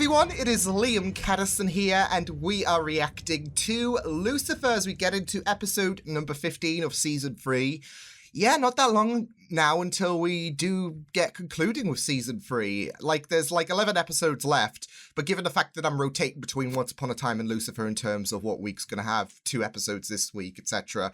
everyone, it is Liam Caddison here, and we are reacting to Lucifer as we get into episode number 15 of season 3. Yeah, not that long now until we do get concluding with season 3. There's 11 episodes left, but given the fact that I'm rotating between Once Upon a Time and Lucifer in terms of what week's going to have 2 episodes this week, etc.,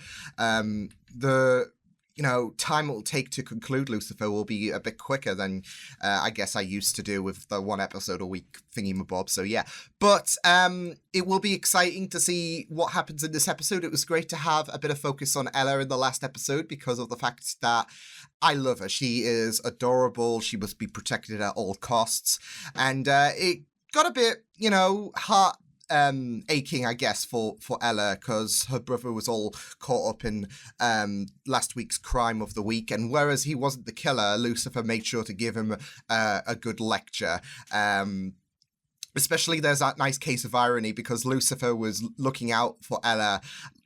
time it will take to conclude Lucifer will be a bit quicker than I guess I used to do with the 1 episode a week thingy-mabob, so yeah. But it will be exciting to see what happens in this episode. It was great to have a bit of focus on Ella in the last episode because of the fact that I love her. She is adorable. She must be protected at all costs. And it got a bit, heart aching, I guess, for Ella, because her brother was all caught up in last week's crime of the week, and whereas he wasn't the killer, Lucifer made sure to give him a good lecture. Especially there's that nice case of irony because Lucifer was looking out for Ella.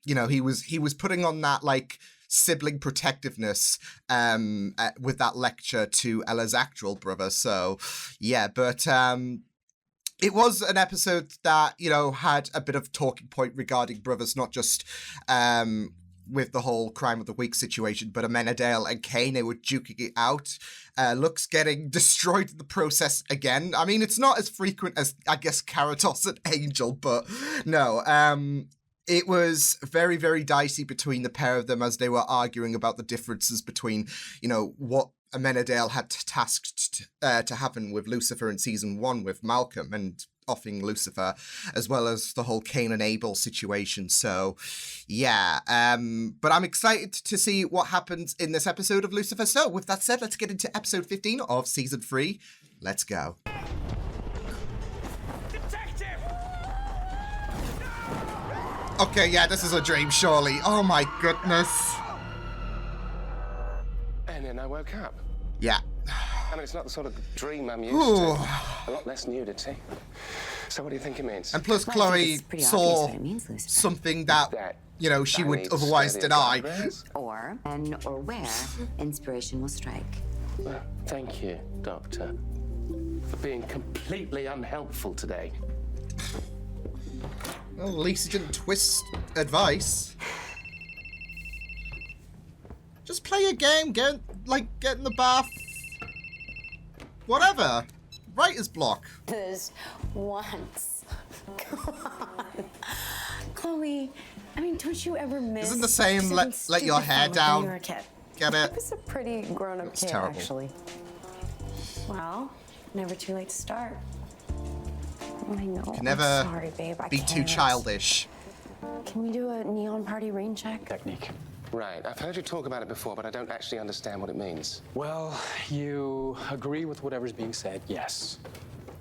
He was putting on that sibling protectiveness with that lecture to Ella's actual brother. So yeah, but it was an episode that, had a bit of talking point regarding brothers, not just with the whole crime of the week situation, but Amenadale and Kane, they were duking it out. Lux getting destroyed in the process again. I mean, it's not as frequent as, I guess, Karatos and Angel, but no. It was very, very dicey between the pair of them as they were arguing about the differences between, what Amenadale had tasked to happen with Lucifer in season 1 with Malcolm and offing Lucifer, as well as the whole Cain and Abel situation. So, yeah. But I'm excited to see what happens in this episode of Lucifer. So, with that said, let's get into episode 15 of season 3. Let's go. Okay, yeah, this is a dream, surely. Oh my goodness. And then I woke up. Yeah. I mean, it's not the sort of dream I'm used to. A lot less nudity. So what do you think it means? And plus, Chloe saw something that, she would otherwise deny. Or when or where inspiration will strike. Well, thank you, Doctor, for being completely unhelpful today. Well, at least he didn't twist advice. Just play a game, get in the bath. Whatever. Writer's block. This once. Come on. Chloe, I mean, don't you ever miss... Isn't the same let your hair down? When you were a kid? Get it? I was a pretty grown-up kid, terrible. Actually. Well, never too late to start. I know. Can never I'm sorry, babe. I be can't. too childish. Can we do a neon party rain check? Technique. Right, I've heard you talk about it before, but I don't actually understand what it means. Well, you agree with whatever's being said, yes.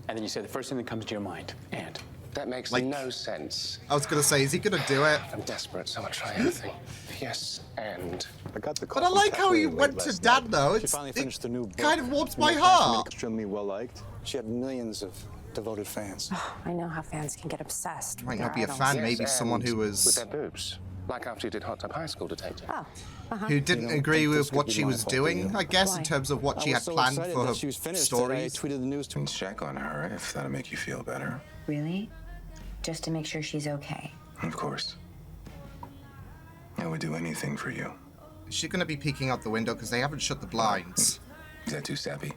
And then you say the first thing that comes to your mind, and. That makes no sense. I was going to say, is he going to do it? I'm desperate, so I'll try anything. Yes, and. I got the call. But I like how he Kathleen went late to last Dad, night. though. She finally finished the new book. Kind of warms my Made heart. extremely well liked. She had millions of devoted fans. I know how fans can get obsessed. Might with not be a their fan, idols. maybe someone who With was... their boobs. Like after you did Hot Tub High School, Detective. Oh, who didn't agree think this with could what be she my was fault, doing, do you? I guess, in Why? terms of what she I had was so planned excited for her that she was finished stories. that I tweeted the news to her. Check on her if that'll make you feel better. Really? Just to make sure she's okay? Of course. I would do anything for you. Is she going to be peeking out the window? Because they haven't shut the blinds. Is that too sappy?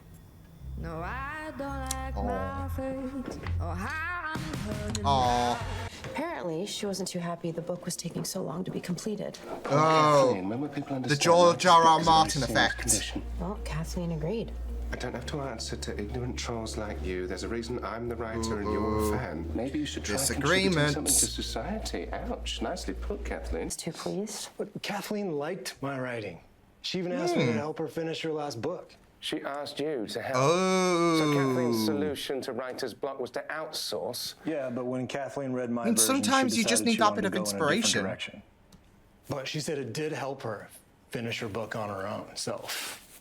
No, I don't like Oh. my face or how I'm hurting. Aww. Apparently, she wasn't too happy the book was taking so long to be completed. Oh. When will people The understand George life R.R. is a Martin serious effect. condition? Well, Kathleen agreed. I don't have to answer to ignorant trolls like you. There's a reason I'm the writer and you're a fan. Maybe you should try contributing Disagreement. something to society. Ouch. Nicely put, Kathleen. Too pleased. But Kathleen liked my writing. She even asked me to help her finish her last book. She asked you to help. Oh. So Kathleen's solution to writer's block was to outsource. Yeah, but when Kathleen read my And version, sometimes she you just decided need she that wanted bit of to go in a different inspiration. direction. But she said it did help her finish her book on her own. So,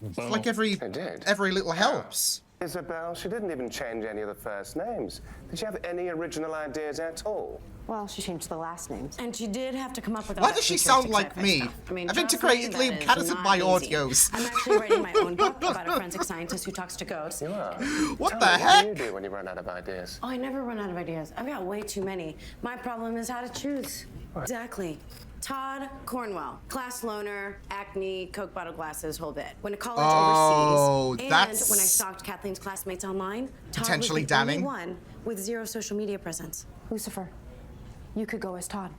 boom. Like every It did. little helps. Isabel, she didn't even change any of the first names. Did she have any original ideas at all? Well, she changed the last names. And she did have to come up with Why does she sound like me? I've integrated Liam Caddis in my audios. I'm actually writing my own book about a forensic scientist who talks to ghosts. You are? What Tell the me, heck? What do you do when you run out of ideas? Oh, I never run out of ideas. I've got way too many. My problem is how to choose. What? Exactly. Todd Cornwell, class loner, acne, Coke bottle glasses, whole bit. Went to college overseas. And that's when I stalked Kathleen's classmates online, Todd potentially was the damning. only one with zero social media presence. Lucifer, you could go as Todd.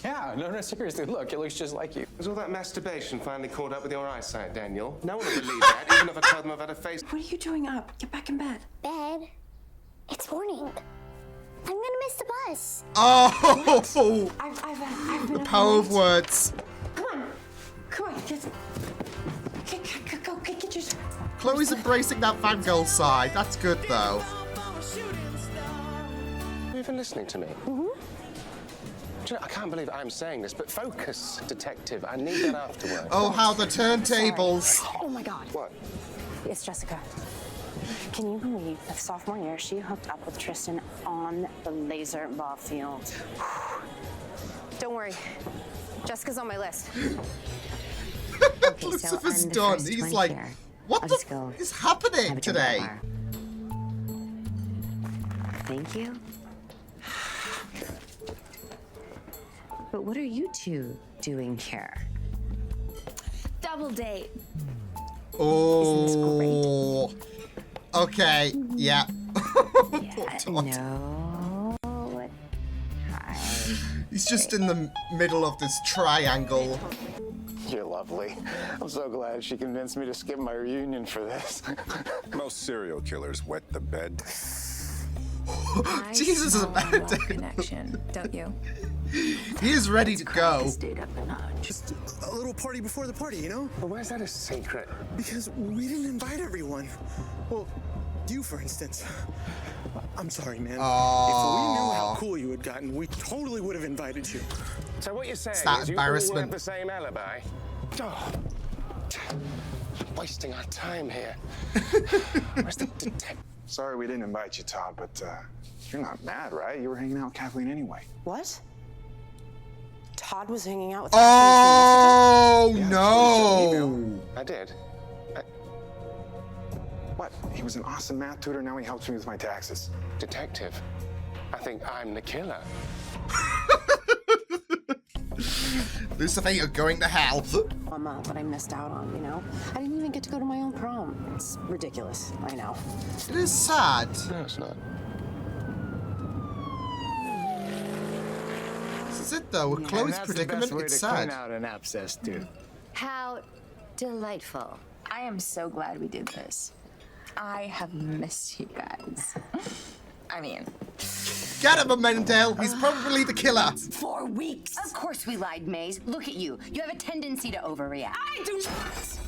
Yeah, no, seriously, look, it looks just like you. Has all that masturbation finally caught up with your eyesight, Daniel? No one would believe that, even if I told them I've had a face. What are you doing up? Get back in bed. Bed? It's morning. I'm gonna miss the bus. Oh! I've been The power of words. Come on, just go, get your. Chloe's embracing that fangirl side. That's good, though. Are you even listening to me? Mm-hmm. Do you know, I can't believe I'm saying this, but focus, detective. I need that afterward. Oh, how the turntables. Oh my God. What? It's Jessica. Can you believe that sophomore year she hooked up with Tristan on the laser ball field? Don't worry, Jessica's on my list. Okay, Lucifer's done. He's like, what the f is happening today? Thank you. But what are you two doing here? Double date. Oh. Okay. Yeah. No. He's just in the middle of this triangle. You're lovely. I'm so glad she convinced me to skip my reunion for this. Most serial killers wet the bed. Jesus is a bad connection, don't you? He is ready to go. Stayed up a notch. Just a little party before the party, you know? Well, why is that a secret? Because we didn't invite everyone. Well, you, for instance. I'm sorry, man. If we knew how cool you had gotten, we totally would have invited you. So what you're saying that is you all have embarrassment. the same alibi? Oh. Wasting our time here. Where's the detective? Sorry we didn't invite you, Todd, but you're not mad, right? You were hanging out with Kathleen anyway. What? Todd was hanging out with. Oh no! I did. What? He was an awesome math tutor, now he helps me with my taxes. Detective, I think I'm the killer. Lucifer, you're going to hell. What I missed out on, you know? I didn't even get to go to my own prom. It's ridiculous, I know. It is sad. No, it's not. This is it, though. With Chloe's predicament, it's sad. Clean out an abscess, too. How delightful. I am so glad we did this. I have missed you guys. I mean, Get him, Mendel. He's probably the killer. 4 weeks. Of course we lied, Maze. Look at you. You have a tendency to overreact. I do not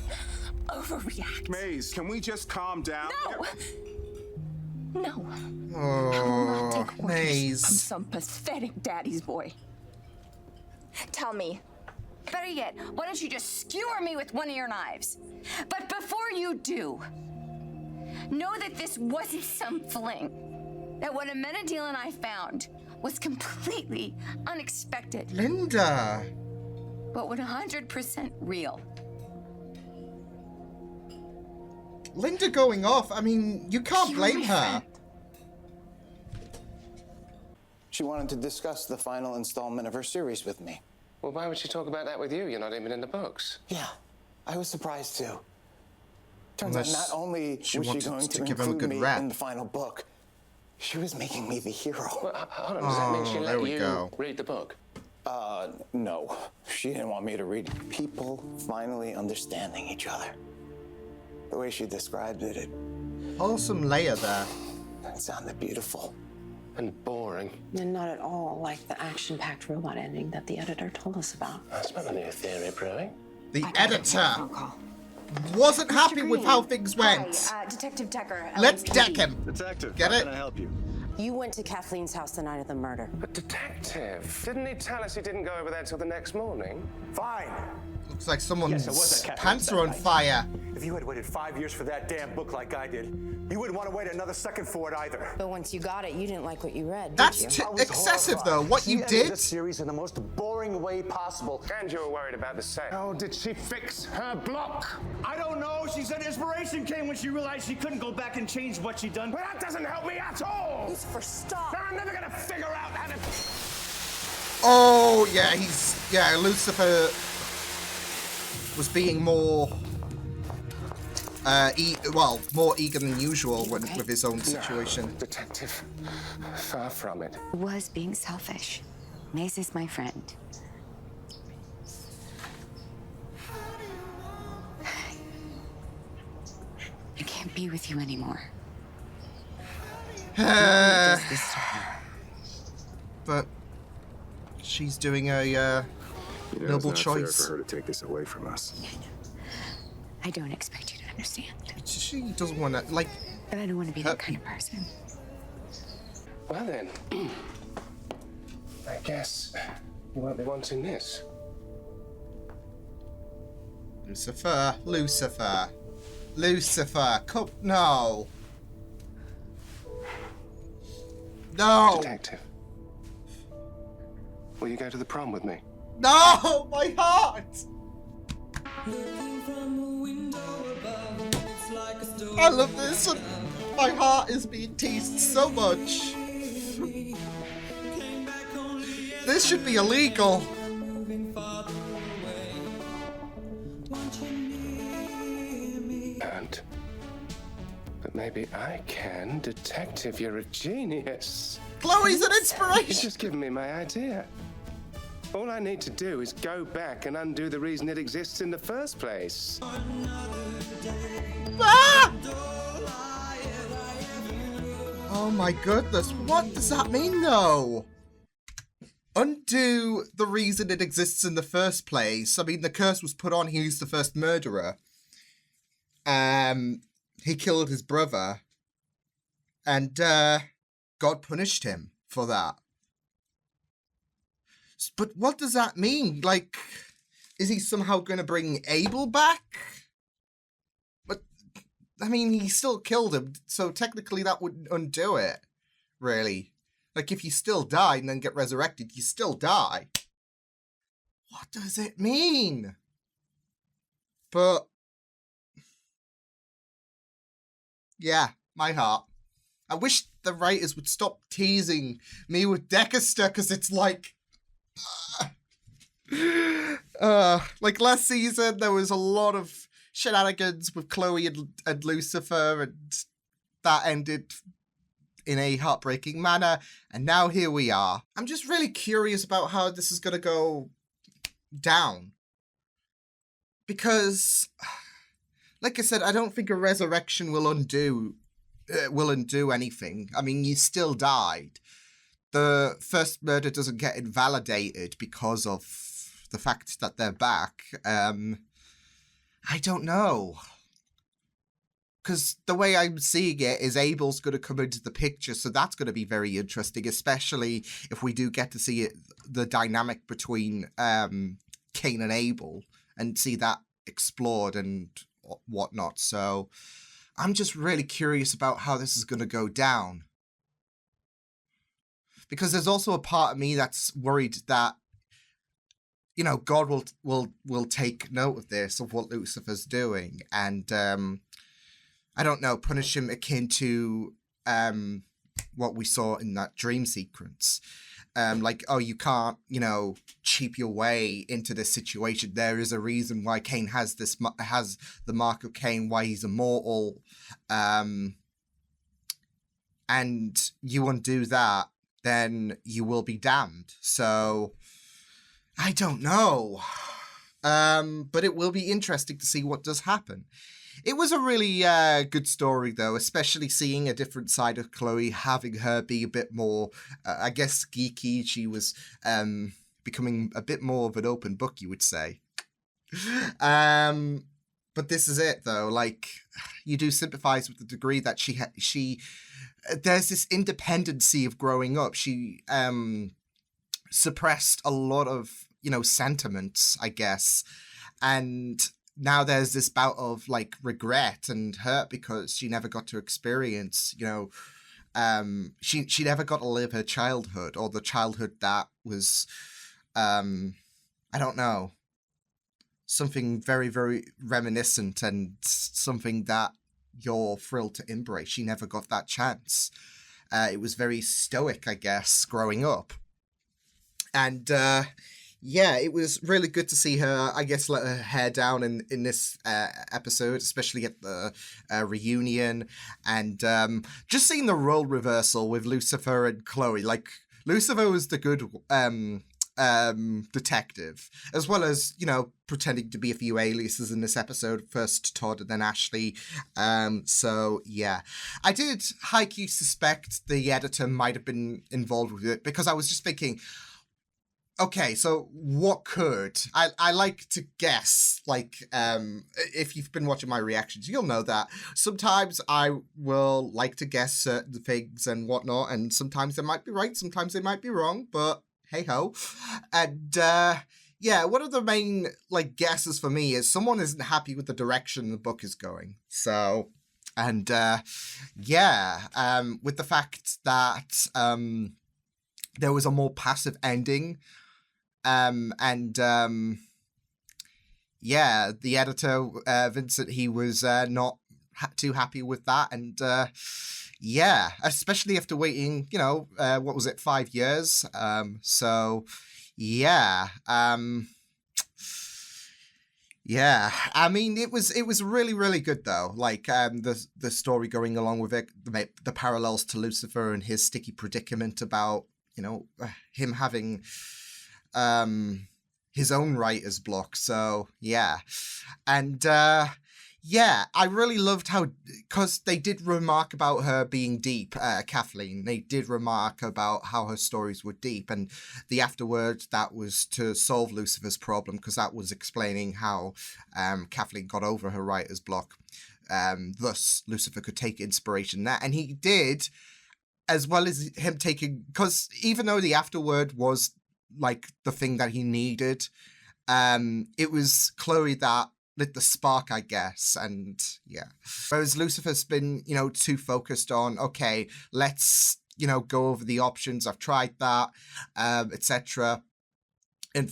overreact. Maze, can we just calm down? No. No. Oh, I will not take orders Maze. from some pathetic daddy's boy. Tell me. Better yet, why don't you just skewer me with one of your knives? But before you do, know that this wasn't some fling. That what Amenadiel and I found was completely unexpected, Linda. but 100% real. Linda going off. I mean, you can't blame her. She wanted to discuss the final installment of her series with me. Well, why would she talk about that with you? You're not even in the books. Yeah, I was surprised too. Turns Unless out not only she was she wanted going to to give him a include good me rap. in the final book, she was making me the hero. Well, hold on. Does that mean she there let we you go. read the book? No. She didn't want me to read. People finally understanding each other. The way she described it, it Wholesome layer there. sounded beautiful. And boring. And not at all like the action-packed robot ending that the editor told us about. That's not a new theory brewing. The editor wasn't happy with how things went. Hi, Detective Decker. Let's deck him. Detective, Get how it? can I help you? You went to Kathleen's house the night of the murder. But detective, didn't he tell us he didn't go over there till the next morning? Fine. Looks like someone's Yes, it was that pants that are on night. fire. If you had waited 5 years for that damn book like I did, you wouldn't want to wait another second for it either. But once you got it, you didn't like what you read, That's did you? excessive, though. What you She did. ended the series in the most boring way possible. And you were worried about the sale. How did she fix her block? I don't know. She said inspiration came when she realized she couldn't go back and change what she'd done. Well, that doesn't help me at all. Lucifer, stop. I'm never gonna figure out how to. Oh yeah, Lucifer was being more, more eager than usual with his own situation. No, detective, far from it. Was being selfish. Mace is my friend. I can't be with you anymore. But she's doing a noble it's not choice. fair for her to take this away from us. I don't expect you to understand. She doesn't want to, like... But I don't want to be that kind of person. Well then, I guess you won't be wanting this. Lucifer, come, no. No. Detective, will you go to the prom with me? No, my heart. I love this, and my heart is being teased so much. This should be illegal. But maybe I can. Detective, you're a genius. Chloe's an inspiration. You've just given me my idea. All I need to do is go back and undo the reason it exists in the first place. Ah! Oh my goodness, what does that mean though? Undo the reason it exists in the first place. I mean, the curse was put on, he's the first murderer. He killed his brother. And God punished him for that. But what does that mean? Like, is he somehow going to bring Abel back? But, I mean, he still killed him, so technically that would undo it, really. Like, if you still die and then get resurrected, you still die. What does it mean? But, yeah, my heart. I wish the writers would stop teasing me with Dexter, because it's like... like last season, there was a lot of shenanigans with Chloe and Lucifer, and that ended in a heartbreaking manner, and now here we are. I'm just really curious about how this is going to go down. Because, like I said, I don't think a resurrection will undo anything. I mean, you still died. The first murder doesn't get invalidated because of the fact that they're back. I don't know. Because the way I'm seeing it is Abel's going to come into the picture, so that's going to be very interesting, especially if we do get to see it, the dynamic between Cain and Abel, and see that explored and whatnot. So I'm just really curious about how this is going to go down. Because there's also a part of me that's worried that, you know, God will take note of this, of what Lucifer's doing, and I don't know, punish him akin to what we saw in that dream sequence. Like, oh, you can't, you know, cheap your way into this situation. There is a reason why Cain has the mark of Cain, why he's immortal, and you undo that, then you will be damned. So, I don't know. But it will be interesting to see what does happen. It was a really good story, though, especially seeing a different side of Chloe, having her be a bit more, I guess, geeky. She was becoming a bit more of an open book, you would say. But this is it, though. Like, you do sympathize with the degree that she there's this independency of growing up. She suppressed a lot of, you know, sentiments, I guess. And now there's this bout of like regret and hurt because she never got to experience, she never got to live her childhood, or the childhood that was, I don't know, something very, very reminiscent and something that you're thrilled to embrace. She never got that chance. It was very stoic, I guess, growing up. And yeah, it was really good to see her, I guess, let her hair down in this episode, especially at the reunion. And just seeing the role reversal with Lucifer and Chloe. Like, Lucifer was the good detective, as well as, pretending to be a few aliases in this episode, first Todd and then Ashley. So yeah, I did high-key suspect the editor might have been involved with it, because I was just thinking, okay, so what could I like to guess? Like, if you've been watching my reactions, you'll know that sometimes I will like to guess certain things and whatnot, and sometimes they might be right, sometimes they might be wrong, but hey ho. And yeah, one of the main like guesses for me is someone isn't happy with the direction the book is going. So, and yeah, with the fact that there was a more passive ending. Yeah, the editor, Vincent, he was not too happy with that. And yeah, especially after waiting, what was it, 5 years? So yeah, yeah, I mean, it was really, really good though. Like, the story going along with it, the parallels to Lucifer and his sticky predicament about, him having his own writer's block. So yeah, and yeah, I really loved how, because they did remark about her being deep, Kathleen. They did remark about how her stories were deep, and the afterword, that was to solve Lucifer's problem, because that was explaining how Kathleen got over her writer's block. Thus, Lucifer could take inspiration there, and he did, as well as him taking, because even though the afterword was like the thing that he needed, it was Chloe that lit the spark, I guess. And yeah, whereas Lucifer's been, too focused on, okay, let's, go over the options, I've tried that, etc. And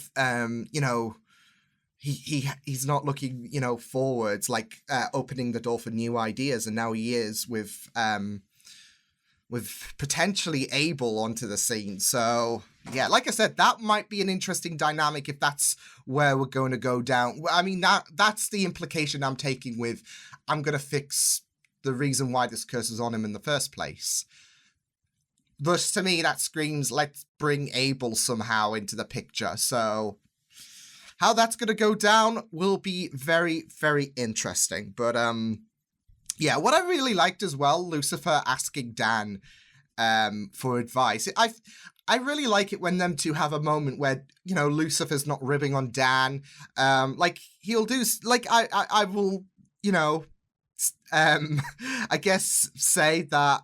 he's not looking, forwards, like opening the door for new ideas, and now he is with potentially Abel onto the scene. So yeah, like I said, that might be an interesting dynamic if that's where we're going to go down. I mean, that's the implication I'm taking with, I'm going to fix the reason why this curse is on him in the first place. Thus, to me, that screams, let's bring Abel somehow into the picture. So how that's going to go down will be very, very interesting. But yeah, what I really liked as well, Lucifer asking Dan for advice. I really like it when them two have a moment where, Lucifer's not ribbing on Dan. Like, he'll do, like, I will, I guess say that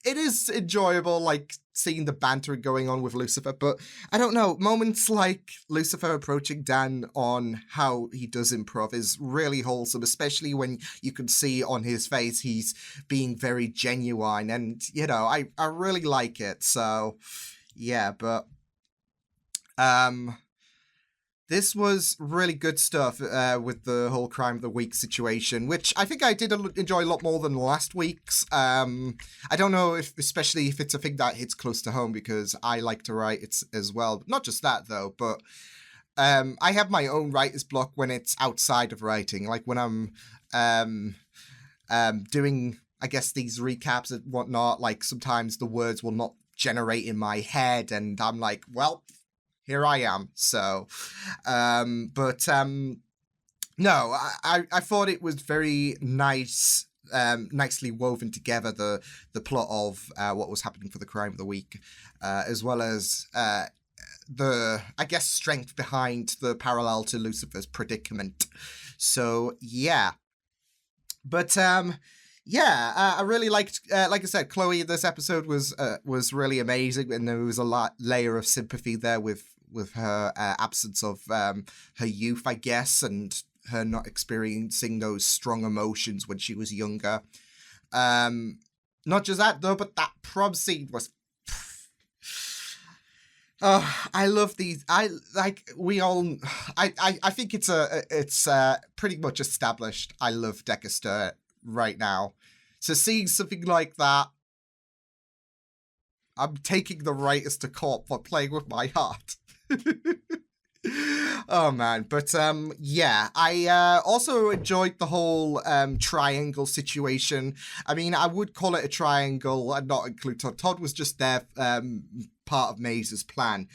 it is enjoyable, like, seeing the banter going on with Lucifer, but I don't know, moments like Lucifer approaching Dan on how he does improv is really wholesome, especially when you can see on his face he's being very genuine, and, I really like it. So yeah, but this was really good stuff with the whole Crime of the Week situation, which I think I did enjoy a lot more than last week's. I don't know especially if it's a thing that hits close to home, because I like to write it as well. Not just that though, but I have my own writer's block when it's outside of writing, like when I'm doing, I guess, these recaps and whatnot. Like, sometimes the words will not generate in my head, and I'm like, well, here I am. So, no, I thought it was very nice, nicely woven together, the plot of what was happening for the Crime of the Week, as well as the, I guess, strength behind the parallel to Lucifer's predicament. So yeah, but yeah, I really liked, like I said, Chloe. This episode was really amazing, and there was a layer of sympathy there with her absence of her youth, I guess, and her not experiencing those strong emotions when she was younger. Not just that though, but that prom scene was. I love these. I think it's pretty much established. I love Dexter right now. So seeing something like that, I'm taking the writers to court for playing with my heart. Oh man, but yeah, I also enjoyed the whole triangle situation. I mean, I would call it a triangle and not include Todd. Todd was just there, part of Maze's plan.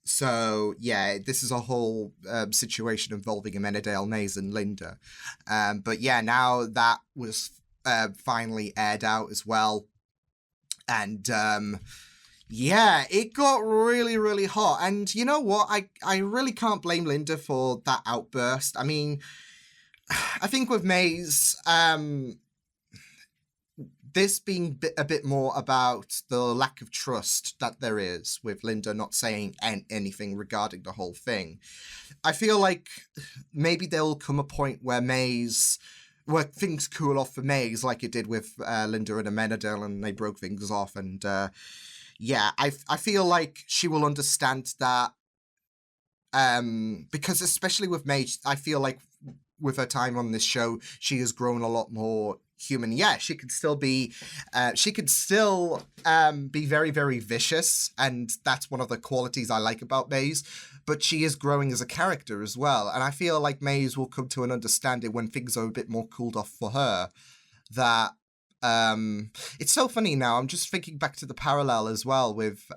So yeah, this is a whole situation involving Amenadiel, Maze, and Linda. But yeah, now that was finally aired out as well, and yeah, it got really, really hot. And you know what? I really can't blame Linda for that outburst. I mean, I think with Maze, this being a bit more about the lack of trust that there is with Linda not saying anything regarding the whole thing. I feel like maybe there will come a point where things cool off for Maze like it did with Linda and Amenadiel, and they broke things off. And yeah, I feel like she will understand that, because especially with Maze, I feel like with her time on this show, she has grown a lot more human. Yeah, she could still be very, very vicious, and that's one of the qualities I like about Maze, but she is growing as a character as well, and I feel like Maze will come to an understanding when things are a bit more cooled off for her, that it's so funny now. I'm just thinking back to the parallel as well with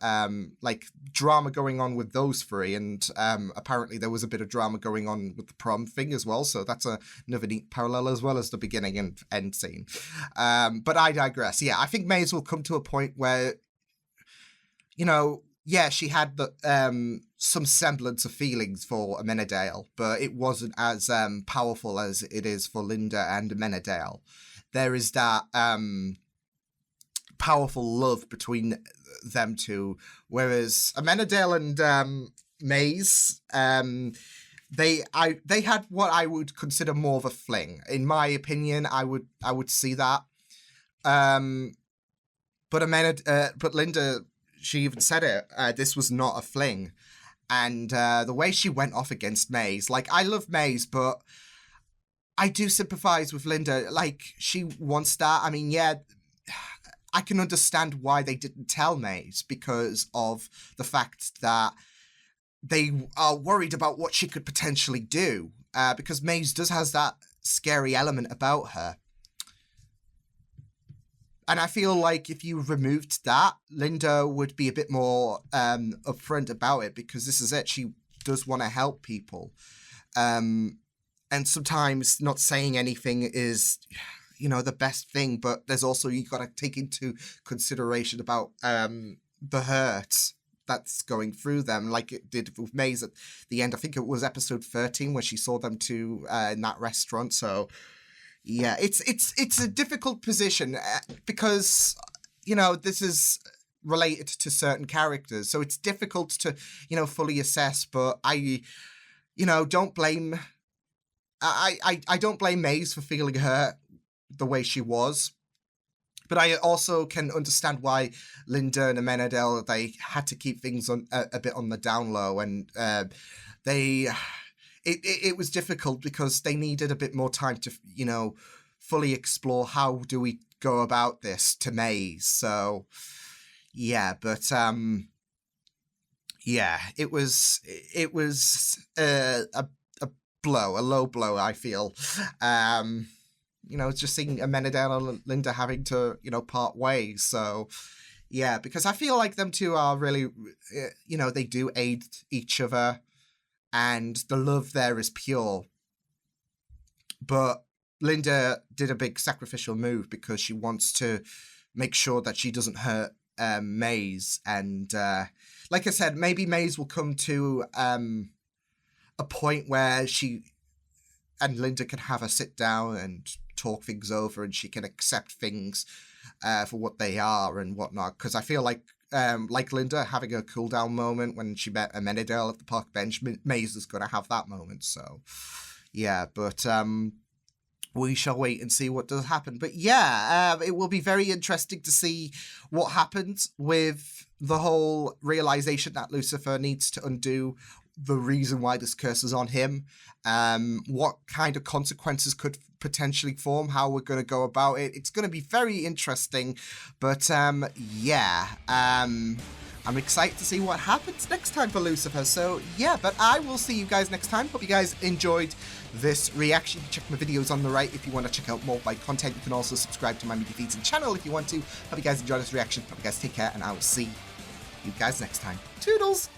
like drama going on with those three, and apparently there was a bit of drama going on with the prom thing as well. So that's another neat parallel, as well as the beginning and end scene. But I digress. Yeah, I think Maze will come to a point where, you know, yeah, she had the some semblance of feelings for Amenadiel, but it wasn't as powerful as it is for Linda and Amenadiel. There is that powerful love between them two, whereas Amenadiel and Maze, they had what I would consider more of a fling. In my opinion, I would see that. But Linda, she even said it. This was not a fling, and the way she went off against Maze, like, I love Maze, but I do sympathize with Linda. Like, she wants that. I mean, yeah, I can understand why they didn't tell Maze, because of the fact that they are worried about what she could potentially do, because Maze has that scary element about her. And I feel like if you removed that, Linda would be a bit more upfront about it, because this is it. She does want to help people. And sometimes not saying anything is, you know, the best thing, but there's also, you got to take into consideration about the hurt that's going through them, like it did with Maze at the end. I think it was episode 13 where she saw them two in that restaurant. So yeah, it's a difficult position because, you know, this is related to certain characters, so it's difficult to, you know, fully assess. But I don't blame Maze for feeling hurt the way she was, but I also can understand why Linda and Amenadiel, they had to keep things on a bit on the down low, and it was difficult because they needed a bit more time to, you know, fully explore how do we go about this to Maze. So yeah, but yeah, it was a low blow, I feel. You know, just seeing Amenadiel and Linda having to, you know, part ways. So yeah, because I feel like them two are really, you know, they do aid each other, and the love there is pure. But Linda did a big sacrificial move because she wants to make sure that she doesn't hurt Maze. And like I said, maybe Maze will come to a point where she and Linda can have a sit down and talk things over, and she can accept things for what they are and whatnot. Because I feel like like Linda, having a cool down moment when she met Amenadiel at the park bench. Maze is going to have that moment. So, yeah, but we shall wait and see what does happen. But yeah, it will be very interesting to see what happens with the whole realization that Lucifer needs to undo the reason why this curse is on him. What kind of consequences could potentially form, how we're going to go about it. It's going to be very interesting, but yeah, I'm excited to see what happens next time for Lucifer. So yeah, but I will see you guys next time. Hope you guys enjoyed this reaction. You can check my videos on the right if you want to check out more of my content. You can also subscribe to my media feeds and channel if you want to. Hope you guys enjoyed this reaction. Hope you guys take care, and I will see you guys next time. Toodles!